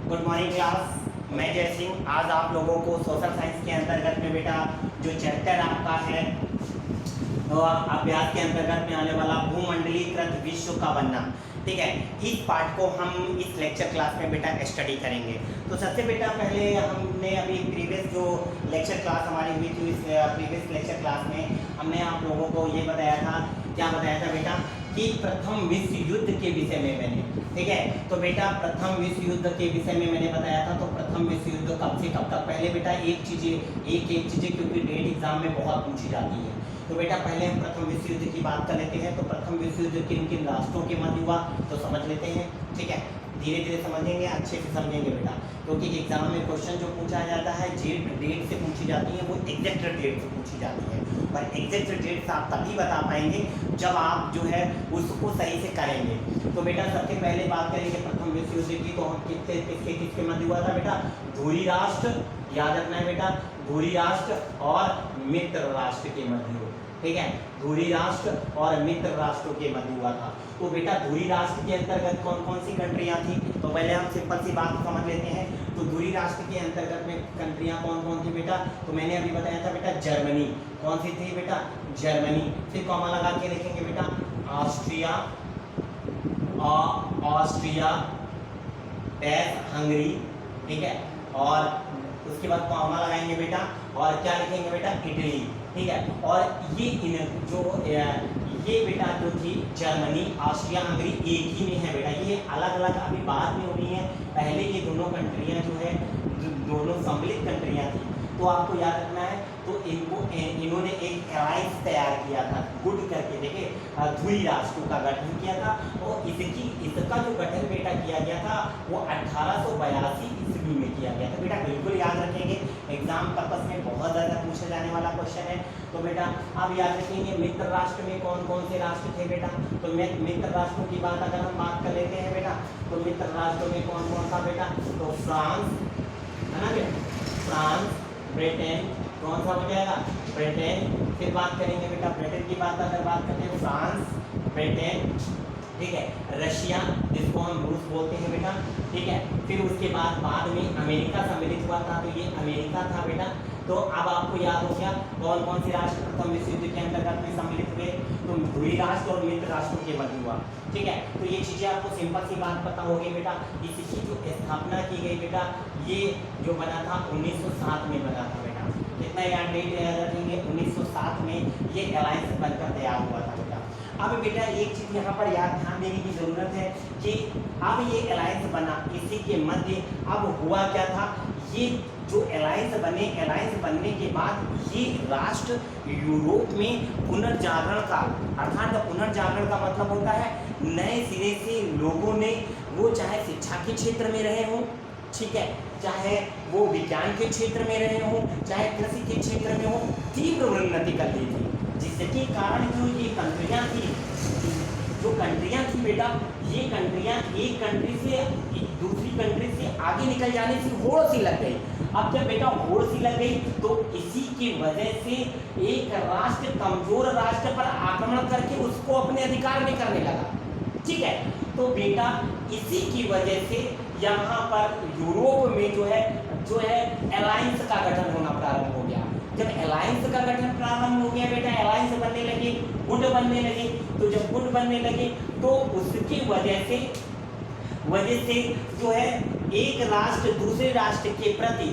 Good morning class. मैं जय सिंह आज आप लोगों को सोशल साइंस के अंतर्गत में बेटा जो चैप्टर आपका है तो अभ्यास के अंतर्गत में आने वाला भूमंडलीकृत विश्व का बनना, ठीक है, इस पार्ट को हम इस लेक्चर क्लास में बेटा स्टडी करेंगे। तो सबसे बेटा पहले हमने अभी प्रीवियस जो लेक्चर क्लास हमारी हुई थी, इस प्रीवियस लेक्चर क्लास में हमने आप लोगों को ये बताया था, क्या बताया था बेटा, कि प्रथम विश्व युद्ध के विषय में मैंने, ठीक है, तो बेटा प्रथम विश्व युद्ध के विषय में मैंने बताया था। तो प्रथम विश्व युद्ध कब से कब तक, पहले बेटा एक चीज़ें क्योंकि डेट एग्जाम में बहुत पूछी जाती है, तो बेटा पहले हम प्रथम विश्व युद्ध की बात कर लेते हैं। तो प्रथम विश्व युद्ध किन किन राष्ट्रों के मध्य हुआ तो समझ लेते हैं, ठीक है, धीरे धीरे समझेंगे, अच्छे से समझेंगे बेटा, क्योंकि एग्जाम में क्वेश्चन जो पूछा जाता है डेट से पूछी जाती है, वो एग्जैक्ट डेट से पूछी जाती है, और एग्जैक्ट डेट आप तभी बता पाएंगे जब आप जो है उसको सही से करेंगे। तो बेटा सबसे पहले बात करेंगे प्रथम विश्व युद्ध की, तो हम किसके मध्य हुआ था बेटा, धुरी राष्ट्र, याद रखना है बेटा, धुरी राष्ट्र और मित्र राष्ट्र के मध्य हुआ, ठीक है, धुरी राष्ट्र और मित्र राष्ट्रों के मध्य हुआ था। तो बेटा धुरी राष्ट्र के अंतर्गत कौन कौन सी कंट्रियां थी, तो पहले हम सिंपल सी बात समझ लेते हैं। तो धुरी राष्ट्र के अंतर्गत में कंट्रियां कौन कौन थी बेटा, तो मैंने अभी बताया था बेटा जर्मनी, कौन सी थी बेटा, जर्मनी, फिर कॉमा लगा के लिखेंगे बेटा ऑस्ट्रिया हंगरी, ठीक है, और उसके बाद कॉमा लगाएंगे बेटा, और क्या लिखेंगे बेटा, इटली, ठीक है, और ये बेटा जो थी जर्मनी ऑस्ट्रिया हंगरी एक ही में है बेटा, ये अलग अलग अभी बाद में हुई है, पहले ये दोनों कंट्रियां जो है दोनों सम्मिलित कंट्रियां थी। तो आपको याद रखना है, तो इन्होंने एक अलायंस तैयार किया था, गुड करके, देखिए धुरी राष्ट्रों का गठन किया था, और इसका जो गठन बेटा किया गया था वो 1882 ईस्वी में किया गया था बेटा, बिल्कुल याद रखेंगे, एग्जाम पर्पस में बहुत ज़्यादा पूछा जाने वाला क्वेश्चन है। तो बेटा अब याद रखेंगे मित्र राष्ट्र में कौन कौन से राष्ट्र थे बेटा, तो मित्र राष्ट्रों की बात अगर हम बात कर लेते हैं बेटा, तो मित्र राष्ट्रों में कौन कौन सा बेटा, तो फ्रांस है ना बेटा, फ्रांस, ब्रिटेन, कौन सा हो जाएगा, ब्रिटेन, फिर बात करेंगे बेटा ब्रिटेन की बात अगर बात करते हैं, फ्रांस, ब्रिटेन, ठीक है, रशिया जिसको हम रूस बोलते हैं बेटा, ठीक है, फिर उसके बाद में अमेरिका सम्मिलित हुआ था, तो ये अमेरिका था बेटा। तो अब आपको याद हो गया कौन कौन से राष्ट्र प्रथम विश्व युद्ध के अंतर्गत में सम्मिलित हुए, तो धुरी राष्ट्र और मित्र राष्ट्रों के मध्य हुआ, ठीक है। तो ये चीज़ें आपको सिंपल सी बात पता होगी बेटा, इसकी जो स्थापना की गई बेटा, ये जो बना था 1907 में बना था बेटा, कितना याद डेट याद रखेंगे, 1907 में ये अलायंस बनकर तैयार हुआ था बेटा। अब बेटा एक चीज़ यहाँ पर याद ध्यान देने की ज़रूरत है कि अब ये अलायंस बना, इसी के मध्य अब हुआ क्या था, ये जो अलायंस बनने के बाद ये राष्ट्र यूरोप में पुनर्जागरण का, अर्थात पुनर्जागरण का मतलब होता है नए सिरे से लोगों ने, वो चाहे शिक्षा के क्षेत्र में रहे हों, ठीक है, चाहे वो विज्ञान के क्षेत्र में रहे हों, चाहे कृषि के क्षेत्र में हो, तीव्र उन्नति कर ली थी, जिसके कारण जो ये कंट्रियां थी बेटा, ये कंट्रियां एक कंट्री से दूसरी कंट्री से आगे निकल जाने से होड़ सी लग गई। अब जब बेटा होड़ सी लग गई तो इसी की वजह से एक राष्ट्र कमजोर राष्ट्र पर आक्रमण करके उसको अपने अधिकार में करने लगा, ठीक है। तो बेटा इसी की वजह से यहाँ पर यूरोप में जो है अलायंस का गठन होना प्रारंभ हो गया। जब अलायंस का गठन प्रारंभ हो गया बेटा, अलायंस बनने लगे, गुट बनने लगे, तो जब गुट बनने लगे तो उसकी वजह से जो है एक राष्ट्र दूसरे राष्ट्र के प्रति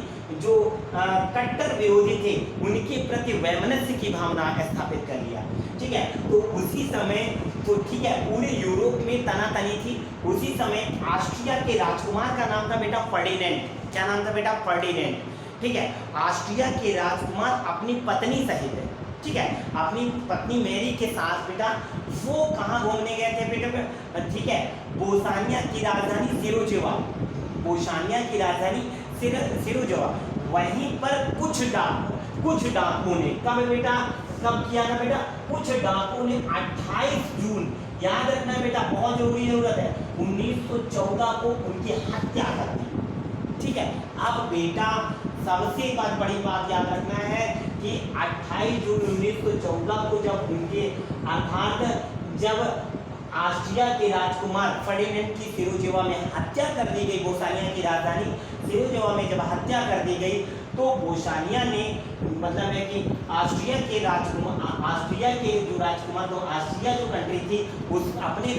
जो कट्टर विरोधी थे उनके प्रति वैमनस्य की भावना स्थापित कर लिया, ठीक है। तो उसी समय तो ठीक है पूरे यूरोप में तनातनी थी। उसी समय ऑस्ट्रिया के राजकुमार का नाम था बेटा फर्डिनेंड, क्या नाम था बेटा, फर्डिनेंड, ठीक है। ऑस्ट्रिया के राजकुमार अपनी पत्नी सहित, ठीक है, अपनी पत्नी मैरी के साथ बेटा वो कहाँ घूमने गए थे बेटा, ठीक है, बोस्निया की राजधानी सिरोजेवा, वहीं पर कुछ डाकुओं ने कब किया था बेटा, कुछ डाकुओं ने 28 जून, याद रखना बेटा बहुत जरूरत है, 1914 को उनकी हत्या कर दी, ठीक है। अब बेटा सबसे बड़ी बात याद रखना है कि 28 जून 1914 को जब उनके अर्थात जब ऑस्ट्रिया के राजकुमार फर्डिनेंड की सिरोजेवा में हत्या कर दी गई। बोसानिया की राजधानी सिरोजेवा में जब हत्या कर दी गई तो बोसानिया ने मतलब है कि ऑस्ट्रिया के जो राजकुमार तो ऑस्ट्रिया जो कंट्री थी उस अपने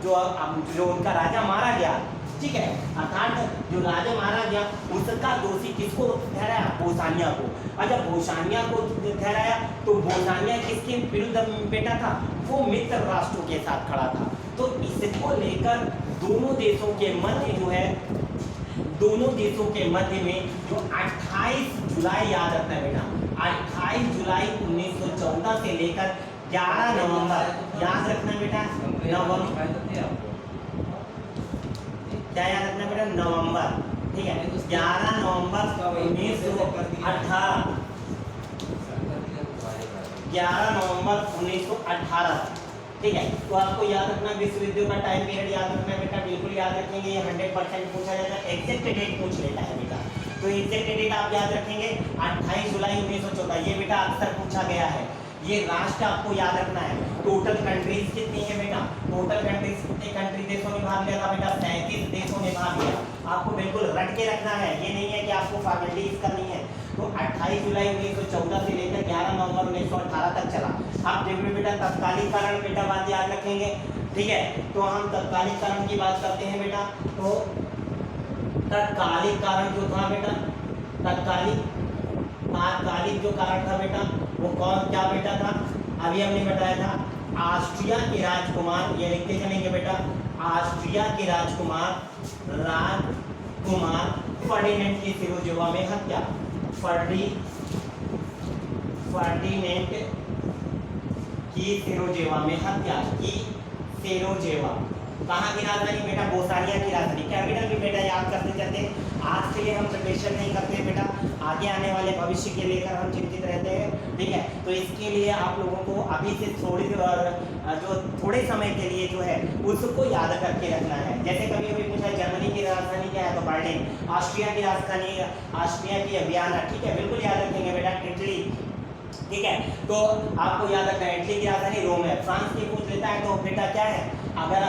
जो उनका राजा मारा गया, ठीक है, अर्थात जो राजा मारा गया उसका दोषी किसको ठहराया? बोसानिया को। और जब बोसानिया को ठहराया तो बोसानिया किसके विरुद्ध बेटा था? वो मित्र राष्ट्रों के साथ खड़ा था। तो इसको लेकर दोनों देशों के मध्य जो है, दोनों देशों के मध्य में जो 28 जुलाई याद रखना है बेटा, 28 जुलाई 1914 से लेकर 11 नवंबर याद रखना बेटा, क्या याद रखना बेटा? नवंबर, ठीक है, 11 नवंबर 1918, 11 नवंबर 1918, ठीक है। तो आपको याद रखना विश्व युद्ध का टाइम पीरियड याद रखना है बेटा, बिल्कुल याद रखेंगे, ये 100% पूछा जाता है, एग्जैक्ट डेट पूछ लेता है बेटा। तो एग्जैक्ट डेट आप याद रखेंगे 28 जुलाई 1914, ये बेटा अक्सर पूछा गया है। ये राष्ट्र आपको याद रखना है। टोटल कंट्रीज कितनी है बेटा? टोटल कंट्रीज कितने कंट्री देशों ने भाग लिया था बेटा? 37 देशों ने भाग लिया। आपको बिल्कुल रट के रखना है, ये नहीं है कि आपको फॉर्मेलिटीज करनी है। तो 28 जुलाई 1914 से लेकर 11 नवंबर 1918 तक चला। अब देखिए बेटा तत्कालीकरण बेटा बात याद रखेंगे, ठीक है। तो हम तत्कालीकरण की बात करते हैं बेटा। तो तत्कालीकरण जो था बेटा, तात्कालिक जो कारण था बेटा वो कौन क्या बेटा था? अभी हमने बताया था ऑस्ट्रिया के राजकुमार, ये लिखते चलेंगे बेटा, ऑस्ट्रिया के राजकुमार फर्डिनेंड की सिरोजेवा में हत्या। फर्डिनेंड की सिरोजेवा में हत्या की। सिरोजेवा कहाँ की राजधानी बेटा? बोसानिया की राजधानी। कैपिटल भी बेटा याद करते चलते, आज के लिए हम प्रिपरेशन नहीं करते बेटा, आगे आने वाले भविष्य के लेकर हम चिंतित रहते हैं, ठीक है। तो इसके लिए आप लोगों को अभी से थोड़े समय के लिए जो है उसको याद करके रखना है। जैसे कभी कभी पूछा जर्मनी की राजधानी क्या है? तो बर्लिन। ऑस्ट्रिया की राजधानी, ऑस्ट्रिया की वियना, ठीक है, बिल्कुल याद रखेंगे बेटा। इटली, ठीक है, तो आपको याद रखना है इटली की राजधानी रोम है। फ्रांस की पूछ लेता है तो बेटा क्या है? अगर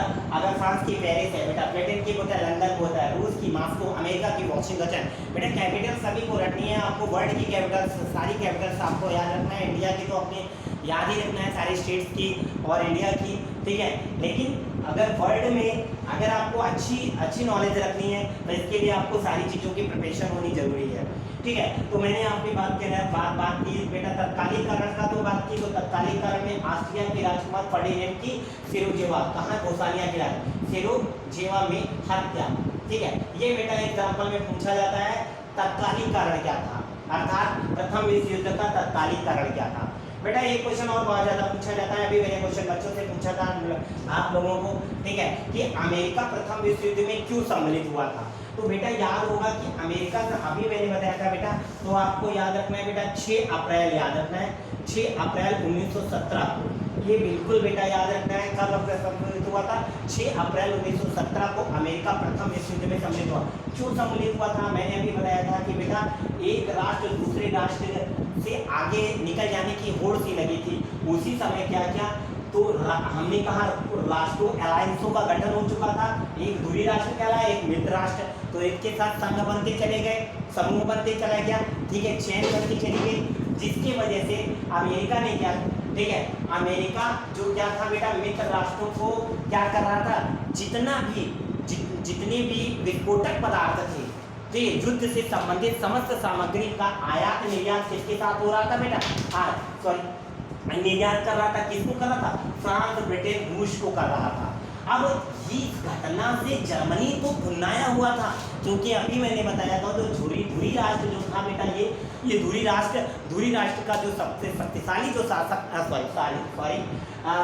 फ्रांस की पेरिस है बेटा, ब्रिटेन की होता है लंदन होता है, रूस की मॉस्को, अमेरिका की वॉशिंगटन। बेटा कैपिटल सभी को रखनी है, आपको वर्ल्ड की कैपिटल्स, सारी कैपिटल्स आपको याद रखना है। इंडिया की तो अपने याद ही रखना है, सारी स्टेट्स की और इंडिया की, ठीक है। लेकिन अगर वर्ल्ड में अगर आपको अच्छी नॉलेज रखनी है तो इसके लिए आपको सारी चीज़ों की प्रिपरेशन होनी जरूरी है, ठीक है। तो मैंने आपकी बात की बेटा तत्कालीकरण का तो बात की। तो तत्कालीकरण में ऑस्ट्रिया के राजकुमार फर्डिनेंड की सिरोजेवा, कहाँ? बोसानिया की सिरोजेवा में हत्या, ठीक है। ये बेटा एग्जाम्पल में पूछा जाता है तत्कालीकरण क्या था, अर्थात प्रथम विश्व युद्ध का तत्कालीकरण क्या था। बेटा एक क्वेश्चन और बहुत ज्यादा पूछा जाता है, अभी मैंने क्वेश्चन बच्चों से पूछा था आप लोगों को, ठीक है, कि अमेरिका प्रथम विश्व युद्ध में क्यों सम्मिलित हुआ था। तो बेटा याद होगा कि अमेरिका का अभी मैंने बताया था बेटा, तो आपको याद रखना है बेटा 6 अप्रैल याद रखना है, 6 अप्रैल 1917 को, ये बिल्कुल बेटा याद रखना है। कब सम्मिलित हुआ था? 6 अप्रैल 1917 को अमेरिका प्रथम विश्व युद्ध में सम्मिलित हुआ। क्यों सम्मिलित हुआ था? मैंने अभी बताया था कि बेटा एक राष्ट्र दूसरे राष्ट्र से आगे निकल जाने की होड़ सी लगी थी। उसी समय क्या किया? तो हमने कहा राष्ट्रों अलायंसों का गठन हो चुका था, एक दूरी राष्ट्र कहलाया, एक मित्र राष्ट्र, तो एक के साथ संघ बनते चले गए, समूह बनते चला गया, ठीक है, चेन बनती चली गई, जिसकी वजह से अमेरिका ने क्या, ठीक है, अमेरिका जो क्या था बेटा मित्र राष्ट्रों को क्या कर रहा था, जितने भी विस्फोटक पदार्थ थे, तो युद्ध से संबंधित समस्त सामग्री का आयात निर्यात किसके साथ हो रहा था बेटा? निर्यात कर रहा था, किसको कर रहा था? फ्रांस, ब्रिटेन, रूस को कर रहा था। अब इस घटना से जर्मनी को भुनाया हुआ था, क्योंकि अभी मैंने बताया था तो धुरी राष्ट्र जो था बेटा, ये धुरी राष्ट्र का जो सबसे शक्तिशाली जो शासक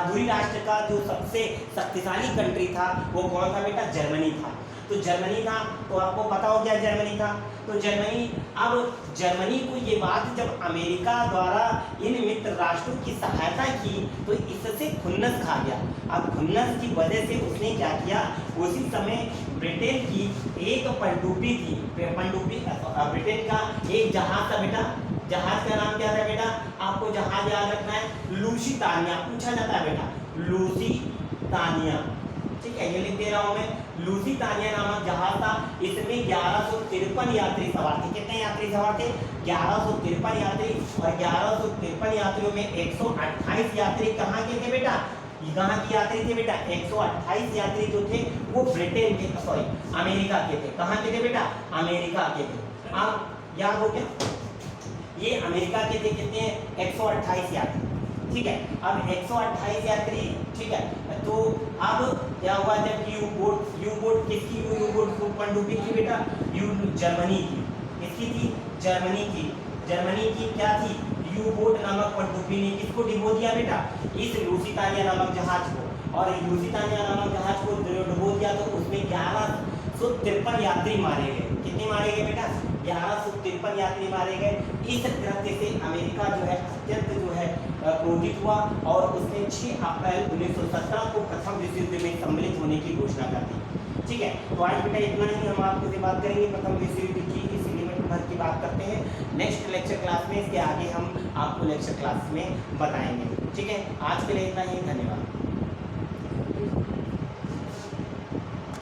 धुरी राष्ट्र का जो सबसे शक्तिशाली कंट्री था वो कौन था बेटा? जर्मनी था। तो जर्मनी था, तो आपको पता हो क्या जर्मनी था? तो जर्मनी को ये बात जब अमेरिका द्वारा इन मित्र राष्ट्रों की सहायता की तो इससे खुन्नस खा गया। अब खुन्नस की वजह से उसने क्या किया, उसी समय ब्रिटेन की एक पनडुब्बी थी, ब्रिटेन का एक जहाज था बेटा, जहाज का नाम क्या था बेटा? आपको जहाज याद रखना है, लूसितानिया। पूछा जाता है बेटा लुसितानिया, ठीक है, ये लिख दे रहा हूं मैं, लुसितानिया नामक जहाज था। इसमें 1153 यात्री सवार थे। कितने यात्री सवार थे? 1153 यात्री। और 1153 यात्रियों में 128 यात्री कहाँ के थे बेटा? कहाँ की यात्री थे बेटा? 128 यात्री जो थे वो ब्रिटेन के, सॉरी अमेरिका के थे। कहाँ के थे बेटा? अमेरिका के थे। अब याद हो गया, ये अमेरिका के थे। कितने? 128 यात्री, ठीक है। अब 128 यात्री, ठीक है। तो अब क्या हुआ जब यू बोट किसकी यू बोट पनडुब्बी की बेटा? जर्मनी की। किसकी थी? जर्मनी की। जर्मनी की क्या थी? यू बोट नामक पनडुब्बी ने किसको डिबो दिया बेटा? इस लुसितानिया नामक जहाज को। और लुसितानिया नामक जहाज को डिबो दिया तो उसमें 1153 यात्री मारे गए। कितने मारे गए बेटा? 1153 यात्री मारे गए। इस कृत्य से अमेरिका जो है अत्यंत जो है क्रोधित हुआ और उसने 6 अप्रैल 1917 को प्रथम विश्व युद्ध में सम्मिलित होने की घोषणा कर दी, ठीक है। तो आज बेटा इतना ही हम आपसे बात करेंगे प्रथम विश्व युद्ध की इस एलिमेंट भर की बात करते हैं। नेक्स्ट लेक्चर क्लास में इसके आगे हम आपको लेक्चर क्लास में बताएंगे, ठीक है। आज के लिए इतना ही, धन्यवाद।